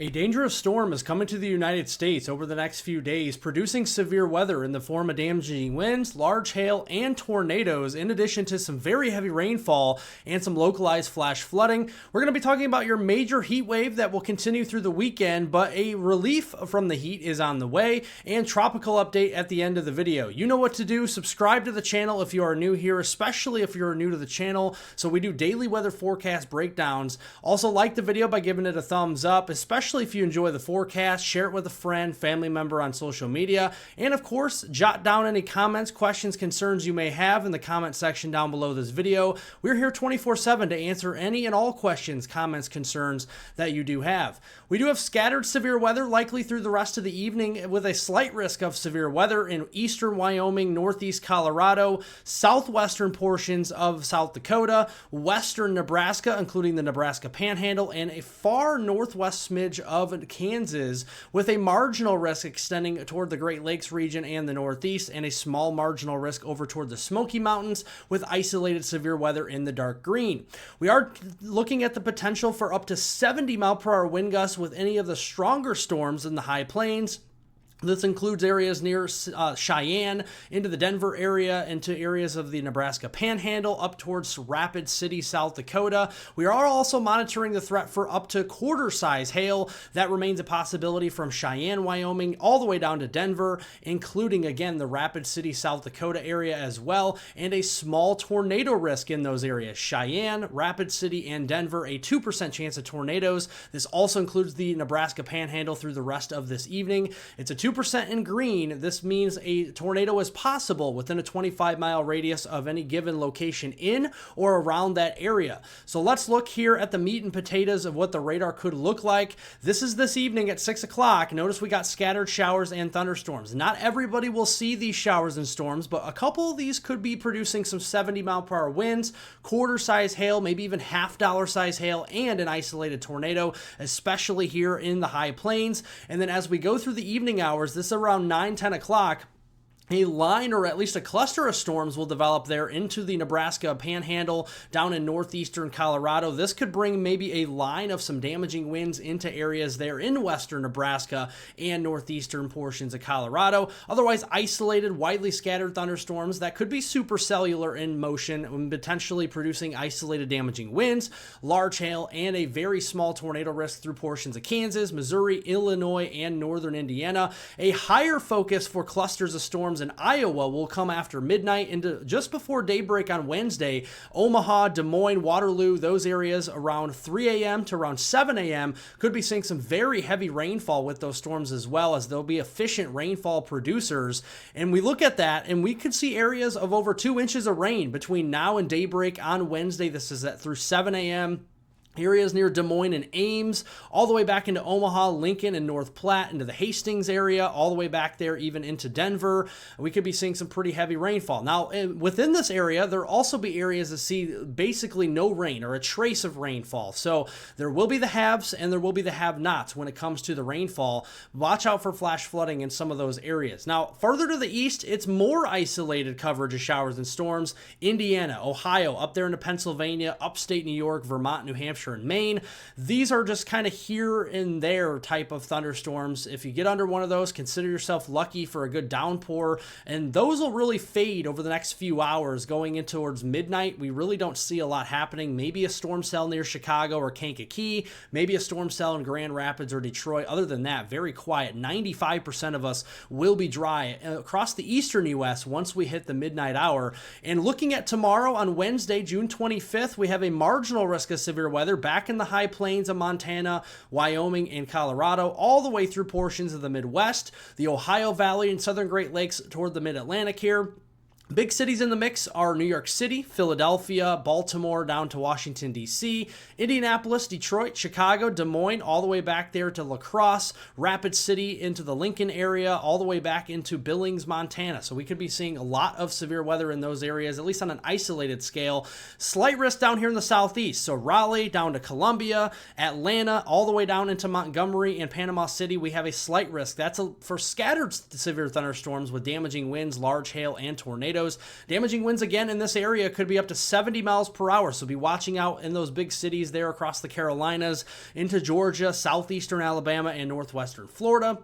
A dangerous storm is coming to the United States over the next few days, producing severe weather in the form of damaging winds, large hail, and tornadoes, in addition to some very heavy rainfall and some localized flash flooding. We're going to be talking about your major heat wave that will continue through the weekend, but a relief from the heat is on the way, and tropical update at the end of the video. You know what to do. Subscribe to the channel if you are new here, especially if you're new to the channel. So we do daily weather forecast breakdowns. Also, like the video by giving it a thumbs up, especially if you enjoy the forecast. Share it with a friend, family member on social media, and of course, jot down any comments, questions, concerns you may have in the comment section down below this video. We're here 24/7 to answer any and all questions, comments, concerns that you do have. We do have scattered severe weather likely through the rest of the evening, with a slight risk of severe weather in eastern Wyoming, northeast Colorado, southwestern portions of South Dakota, western Nebraska, including the Nebraska Panhandle, and a far northwest smidge of Kansas, with a marginal risk extending toward the Great Lakes region and the Northeast, and a small marginal risk over toward the Smoky Mountains, with isolated severe weather in the dark green. We are looking at the potential for up to 70-mile-per-hour wind gusts with any of the stronger storms in the high plains. This includes areas near Cheyenne, into the Denver area, into areas of the Nebraska Panhandle, up towards Rapid City, South Dakota. We are also monitoring the threat for up to quarter-size hail. That remains a possibility from Cheyenne, Wyoming, all the way down to Denver, including, again, the Rapid City, South Dakota area as well, and a small tornado risk in those areas. Cheyenne, Rapid City, and Denver, a 2% chance of tornadoes. This also includes the Nebraska Panhandle through the rest of this evening. It's a 2% in green. This means a tornado is possible within a 25-mile radius of any given location in or around that area. So let's look here at the meat and potatoes of what the radar could look like. This is this evening at 6 o'clock. Notice we got scattered showers and thunderstorms. Not everybody will see these showers and storms, but a couple of these could be producing some 70-mile-per-hour winds, quarter-size hail, maybe even half-dollar-size hail, and an isolated tornado, especially here in the high plains. And then as we go through the evening hours, this is around 9-10 o'clock, a line or at least a cluster of storms will develop there into the Nebraska Panhandle down in northeastern Colorado. This could bring maybe a line of some damaging winds into areas there in western Nebraska and northeastern portions of Colorado. Otherwise, isolated, widely scattered thunderstorms that could be supercellular in motion and potentially producing isolated damaging winds, large hail, and a very small tornado risk through portions of Kansas, Missouri, Illinois, and northern Indiana. A higher focus for clusters of storms in Iowa will come after midnight into just before daybreak on Wednesday. Omaha, Des Moines, Waterloo, those areas around 3 a.m. to around 7 a.m. could be seeing some very heavy rainfall with those storms, as well as they'll be efficient rainfall producers. And we look at that and we could see areas of over 2 inches of rain between now and daybreak on Wednesday. This is through 7 a.m. Areas near Des Moines and Ames, all the way back into Omaha, Lincoln, and North Platte, into the Hastings area, all the way back there even into Denver. We could be seeing some pretty heavy rainfall. Now, within this area, there will also be areas that see basically no rain or a trace of rainfall. So there will be the haves and there will be the have-nots when it comes to the rainfall. Watch out for flash flooding in some of those areas. Now, further to the east, it's more isolated coverage of showers and storms. Indiana, Ohio, up there into Pennsylvania, upstate New York, Vermont, New Hampshire, and Maine. These are just kind of here and there type of thunderstorms. If you get under one of those, consider yourself lucky for a good downpour, and those will really fade over the next few hours. Going in towards midnight, we really don't see a lot happening. Maybe a storm cell near Chicago or Kankakee, maybe a storm cell in Grand Rapids or Detroit. Other than that, very quiet. 95% of us will be dry across the eastern U.S. once we hit the midnight hour. And looking at tomorrow on Wednesday, June 25th, we have a marginal risk of severe weather back in the high plains of Montana, Wyoming, and Colorado, all the way through portions of the Midwest, the Ohio Valley, and southern Great Lakes toward the Mid-Atlantic here. Big cities in the mix are New York City, Philadelphia, Baltimore, down to Washington, D.C., Indianapolis, Detroit, Chicago, Des Moines, all the way back there to La Crosse, Rapid City into the Lincoln area, all the way back into Billings, Montana. So we could be seeing a lot of severe weather in those areas, at least on an isolated scale. Slight risk down here in the southeast. So Raleigh down to Columbia, Atlanta, all the way down into Montgomery and Panama City, we have a slight risk. That's for scattered severe thunderstorms with damaging winds, large hail, and tornadoes. tornadoes. Damaging winds again in this area could be up to 70 miles per hour, so be watching out in those big cities there across the Carolinas, into Georgia, southeastern Alabama, and northwestern Florida.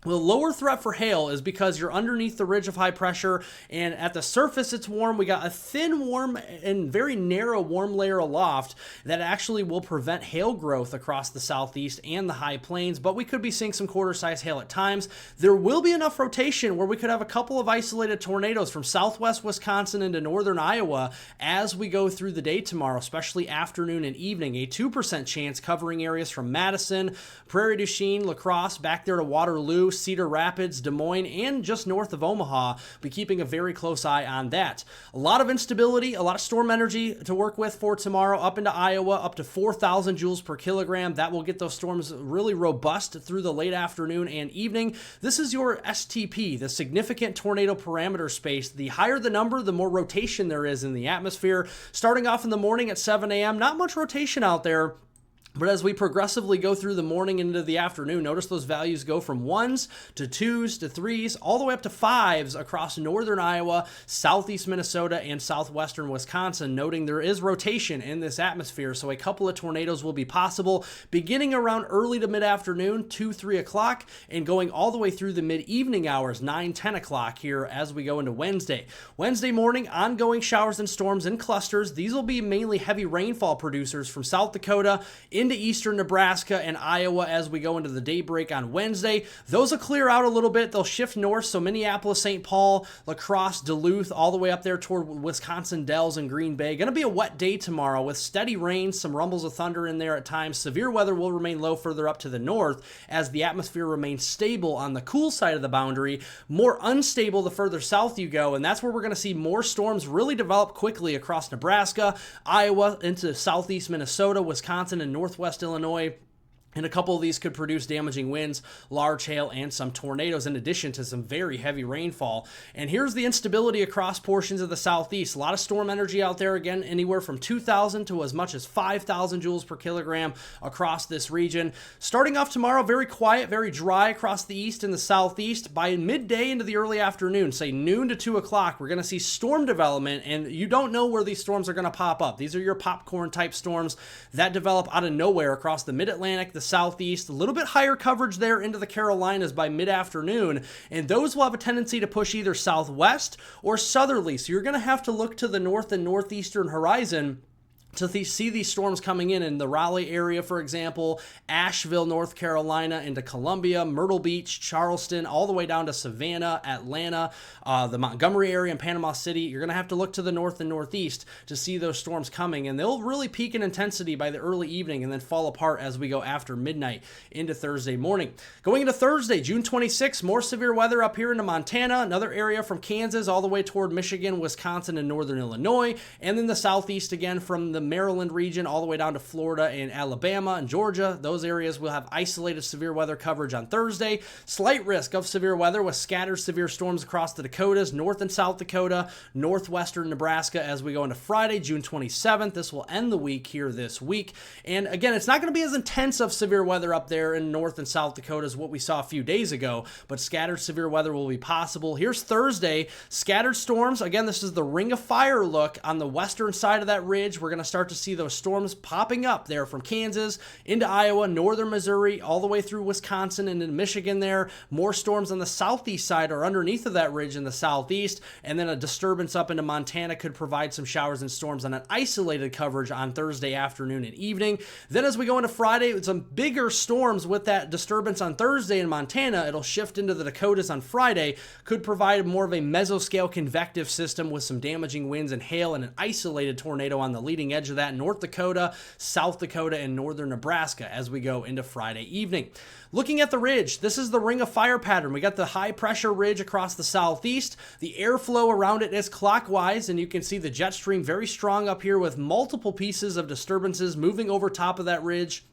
The lower threat for hail is because you're underneath the ridge of high pressure, and at the surface it's warm. We got a thin, warm, and very narrow warm layer aloft that actually will prevent hail growth across the southeast and the high plains, but we could be seeing some quarter-size hail at times. There will be enough rotation where we could have a couple of isolated tornadoes from southwest Wisconsin into northern Iowa as we go through the day tomorrow, especially afternoon and evening. A 2% chance covering areas from Madison, Prairie du Chien, La Crosse, back there to Waterloo, Cedar Rapids, Des Moines, and just north of Omaha. Be keeping a very close eye on that. A lot of instability, a lot of storm energy to work with for tomorrow up into Iowa, up to 4,000 joules per kilogram. That will get those storms really robust through the late afternoon and evening. This is your STP, the significant tornado parameter space. The higher the number, the more rotation there is in the atmosphere. Starting off in the morning at 7 a.m., not much rotation out there. But as we progressively go through the morning into the afternoon, notice those values go from 1s to 2s to 3s, all the way up to 5s across northern Iowa, southeast Minnesota, and southwestern Wisconsin, noting there is rotation in this atmosphere, so a couple of tornadoes will be possible beginning around early to mid-afternoon, 2, 3 o'clock, and going all the way through the mid-evening hours, 9, 10 o'clock here as we go into Wednesday. Wednesday morning, ongoing showers and storms in clusters. These will be mainly heavy rainfall producers from South Dakota into eastern Nebraska and Iowa as we go into the daybreak on Wednesday. Those will clear out a little bit. They'll shift north, so Minneapolis, St. Paul, La Crosse, Duluth, all the way up there toward Wisconsin Dells and Green Bay. Going to be a wet day tomorrow with steady rain, some rumbles of thunder in there at times. Severe weather will remain low further up to the north as the atmosphere remains stable on the cool side of the boundary, more unstable the further south you go, and that's where we're going to see more storms really develop quickly across Nebraska, Iowa, into southeast Minnesota, Wisconsin, and northwest Illinois. And a couple of these could produce damaging winds, large hail, and some tornadoes, in addition to some very heavy rainfall. And here's the instability across portions of the southeast. A lot of storm energy out there, again, anywhere from 2,000 to as much as 5,000 joules per kilogram across this region. Starting off tomorrow, very quiet, very dry across the east and the southeast. By midday into the early afternoon, say noon to 2 o'clock, we're going to see storm development, and you don't know where these storms are going to pop up. These are your popcorn-type storms that develop out of nowhere across the mid-Atlantic, the southeast, a little bit higher coverage there into the Carolinas by mid-afternoon, and those will have a tendency to push either southwest or southerly, so you're going to have to look to the north and northeastern horizon to see these storms coming in the Raleigh area, for example, Asheville, North Carolina, into Columbia, Myrtle Beach, Charleston, all the way down to Savannah, Atlanta, the Montgomery area, and Panama City. You're going to have to look to the north and northeast to see those storms coming, and they'll really peak in intensity by the early evening and then fall apart as we go after midnight into Thursday morning. Going into Thursday, June 26th, more severe weather up here into Montana, another area from Kansas all the way toward Michigan, Wisconsin, and northern Illinois, and then the southeast again from the Maryland region all the way down to Florida and Alabama and Georgia. Those areas will have isolated severe weather coverage on Thursday. Slight risk of severe weather with scattered severe storms across the Dakotas, North and South Dakota, northwestern Nebraska as we go into Friday, June 27th. This will end the week here this week. And again, it's not going to be as intense of severe weather up there in North and South Dakota as what we saw a few days ago, but scattered severe weather will be possible. Here's Thursday, scattered storms. Again, this is the ring of fire look on the western side of that ridge. We're going to start to see those storms popping up there from Kansas into Iowa, northern Missouri, all the way through Wisconsin and into Michigan there. More storms on the southeast side or underneath of that ridge in the southeast, and then a disturbance up into Montana could provide some showers and storms on an isolated coverage on Thursday afternoon and evening. Then as we go into Friday, with some bigger storms with that disturbance on Thursday in Montana, it'll shift into the Dakotas on Friday, could provide more of a mesoscale convective system with some damaging winds and hail and an isolated tornado on the leading edge of that in North Dakota, South Dakota, and northern Nebraska as we go into Friday evening. Looking at the ridge, this is the ring of fire pattern. We got the high pressure ridge across the southeast. The airflow around it is clockwise, and you can see the jet stream very strong up here with multiple pieces of disturbances moving over top of that ridge.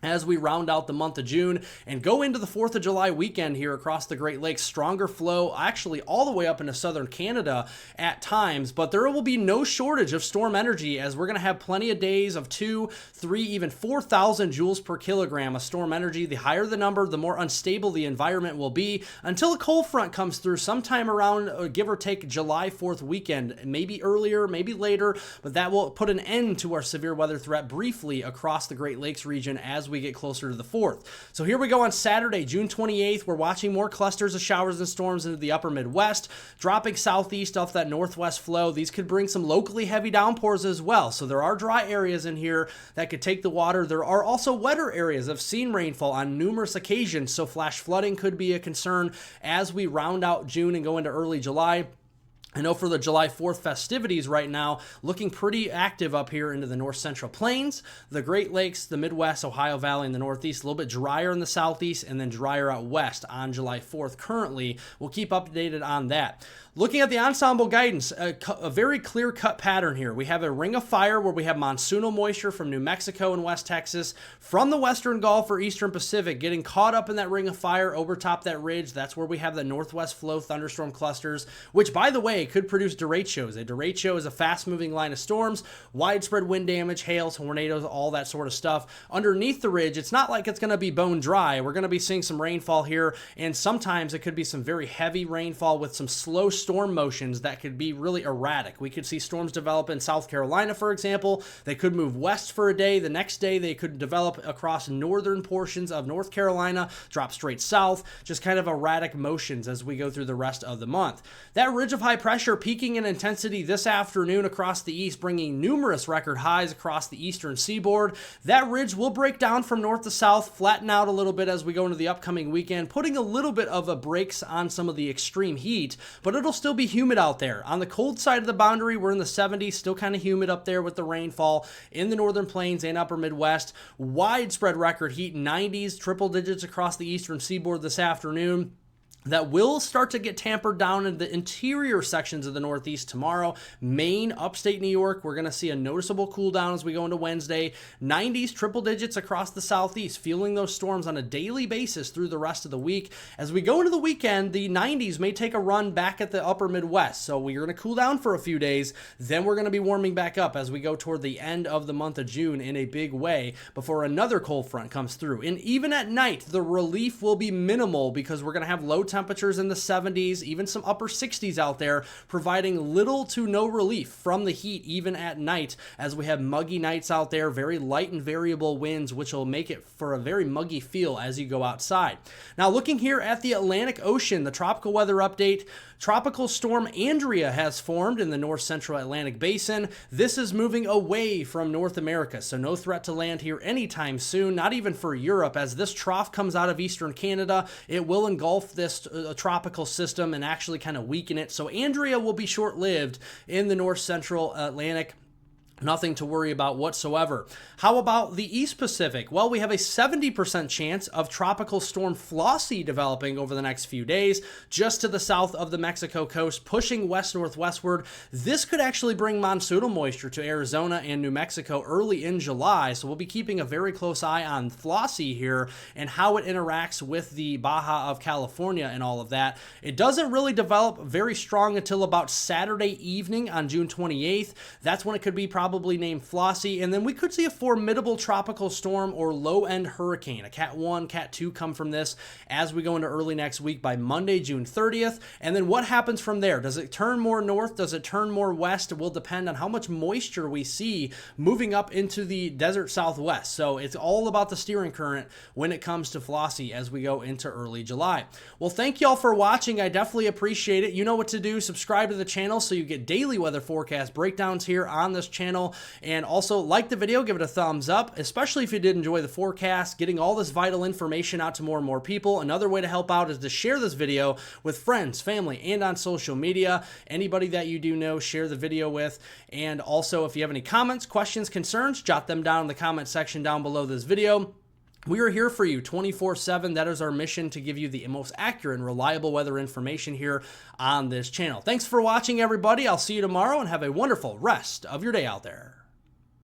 as we round out the month of June and go into the 4th of July weekend here across the Great Lakes. Stronger flow actually all the way up into southern Canada at times, but there will be no shortage of storm energy as we're going to have plenty of days of 2, 3, even 4,000 joules per kilogram of storm energy. The higher the number, the more unstable the environment will be until a cold front comes through sometime around, give or take, July 4th weekend. Maybe earlier, maybe later, but that will put an end to our severe weather threat briefly across the Great Lakes region as we get closer to the 4th. So here we go on Saturday, June 28th. We're watching more clusters of showers and storms into the upper Midwest, dropping southeast off that northwest flow. These could bring some locally heavy downpours as well. So there are dry areas in here that could take the water. There are also wetter areas. I've seen rainfall on numerous occasions, so flash flooding could be a concern as we round out June and go into early July. I know for the July 4th festivities right now, looking pretty active up here into the north central plains, the Great Lakes, the Midwest, Ohio Valley, and the Northeast. A little bit drier in the Southeast and then drier out west on July 4th currently. We'll keep updated on that. Looking at the ensemble guidance, a very clear-cut pattern here. We have a ring of fire where we have monsoonal moisture from New Mexico and West Texas, from the Western Gulf or Eastern Pacific, getting caught up in that ring of fire over top that ridge. That's where we have the northwest flow thunderstorm clusters, which, by the way, could produce derechos. A derecho is a fast-moving line of storms, widespread wind damage, hail, tornadoes, all that sort of stuff. Underneath the ridge, it's not like it's going to be bone dry. We're going to be seeing some rainfall here, and sometimes it could be some very heavy rainfall with some slow storm motions that could be really erratic. We could see storms develop in South Carolina, for example. They could move west for a day. The next day, they could develop across northern portions of North Carolina, drop straight south, just kind of erratic motions as we go through the rest of the month. That ridge of high pressure peaking in intensity this afternoon across the east, bringing numerous record highs across the eastern seaboard. That ridge will break down from north to south, flatten out a little bit as we go into the upcoming weekend, putting a little bit of a brakes on some of the extreme heat, but it'll still be humid out there. On the cold side of the boundary, we're in the 70s, still kind of humid up there with the rainfall in the northern plains and upper Midwest. Widespread record heat, 90s, triple digits across the eastern seaboard this afternoon. That will start to get tampered down in the interior sections of the Northeast tomorrow. Maine, upstate New York, we're going to see a noticeable cool down as we go into Wednesday. 90s, triple digits across the Southeast, feeling those storms on a daily basis through the rest of the week. As we go into the weekend, the 90s may take a run back at the upper Midwest. So we're going to cool down for a few days. Then we're going to be warming back up as we go toward the end of the month of June in a big way before another cold front comes through. And even at night, the relief will be minimal because we're going to have low temperatures in the 70s, even some upper 60s out there, providing little to no relief from the heat even at night as we have muggy nights out there, very light and variable winds, which will make it for a very muggy feel as you go outside. Now looking here at the Atlantic Ocean, the tropical weather update, Tropical Storm Andrea has formed in the north central Atlantic Basin. This is moving away from North America, so no threat to land here anytime soon, not even for Europe. As this trough comes out of eastern Canada, it will engulf this tropical system and actually kind of weaken it. So Andrea will be short-lived in the north central Atlantic. Nothing to worry about whatsoever. How about the East Pacific? Well, we have a 70% chance of Tropical Storm Flossie developing over the next few days, just to the south of the Mexico coast, pushing west-northwestward. This could actually bring monsoonal moisture to Arizona and New Mexico early in July, so we'll be keeping a very close eye on Flossie here and how it interacts with the Baja of California and all of that. It doesn't really develop very strong until about Saturday evening on June 28th. That's when it could be probably named Flossie, and then we could see a formidable tropical storm or low-end hurricane, a Cat 1, Cat 2 come from this as we go into early next week by Monday, June 30th, and then what happens from there? Does it turn more north? Does it turn more west? It will depend on how much moisture we see moving up into the desert southwest, so it's all about the steering current when it comes to Flossie as we go into early July. Well, thank you all for watching. I definitely appreciate it. You know what to do. Subscribe to the channel so you get daily weather forecast breakdowns here on this channel. And also like the video, give it a thumbs up, especially if you did enjoy the forecast, getting all this vital information out to more and more people. Another way to help out is to share this video with friends, family, and on social media. Anybody that you do know, share the video with. And also, if you have any comments, questions, concerns, jot them down in the comment section down below this video. We are here for you 24/7. That is our mission, to give you the most accurate and reliable weather information here on this channel. Thanks for watching, everybody. I'll see you tomorrow, and have a wonderful rest of your day out there.